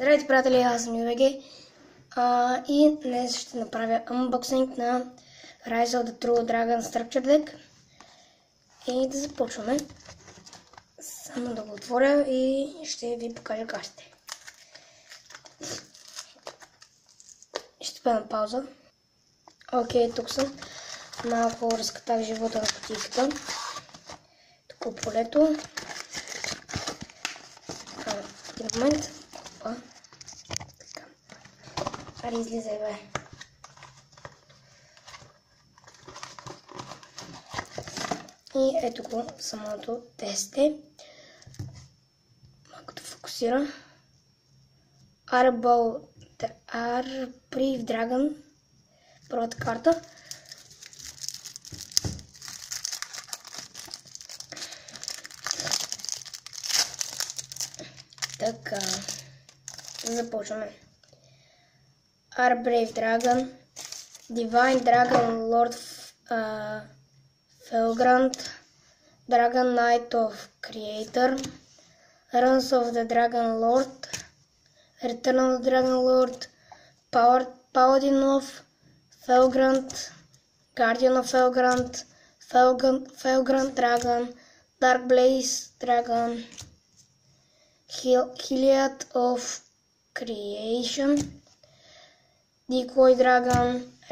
Здравейте, приятели, аз съм Yugioh и днес ще направя unboxing на Rise of the True Dragon Structure Deck и да започваме. Само да го отворя и ще ви покажа картите. Ще спя на пауза. Окей, тук съм. Малко разкатах живота на кутийката. Тук полето. Един момент. Аре, излизай, бе. И ето го самото тесте. Малко да фокусира. Arbol Brave Dragon. Първата карта. Така. Започваме. Brave Dragon, Divine Dragon Lord Felgrand, Dragon Knight of Creator, Runs of the Dragon Lord, Return of the Dragon Lord, Paladin of Felgrand, Guardian of Felgrand, Felgrand Dragon, Dark Blaze Dragon, Heliad of Creation, Decoy Dragon,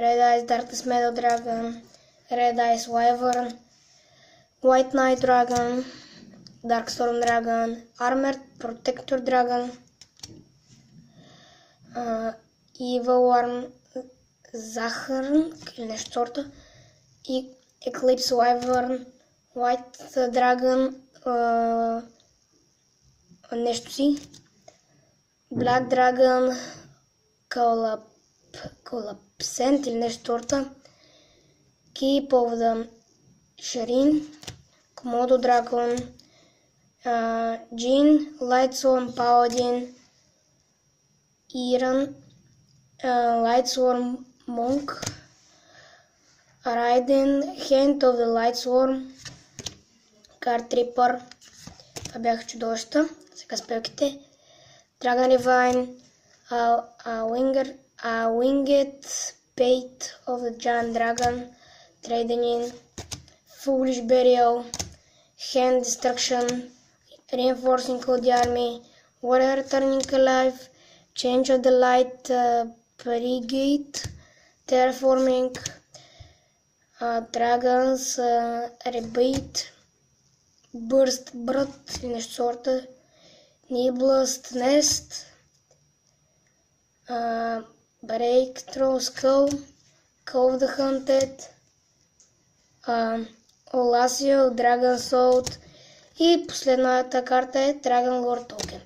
Red Eyes Darkness Meadow Dragon, Red Eyes Wyvern, White Knight Dragon, Dark Storm Dragon, Armored Protector Dragon, Evil Worm Захарн или нещо сорта, и Eclipse Wyvern, White Dragon, нещо си, Black Dragon, Collapsent или нещо сорта, Keep of the Shireen, Komodo Dragon, Jin, Lightsworn Paladin, Iran, Lightsworn Monk, Raiden, Hand of the Lightsworn, Card Tripper. Това бяха чудовища. Сега спелките. Dragon Divine, Winged Bait of the Giant Dragon, Trading In, Foolish Burial, Hand Destruction, Reinforcing of the Army, Warrior Returning Alive, Change of the Light Brigade, Terraforming, Dragons, Rebate, Burst Blood и нещо сорта, Neblast Nest, Breakthrough Skull, Call of the Hunted, Olasio, Dragon Soul и последната карта е Dragon Lord Token.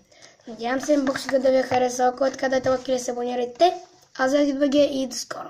Надявам се, боксига да ви е харесал. Който така дайте лайк или се абонирайте. Аз съм Yugioh и до скоро!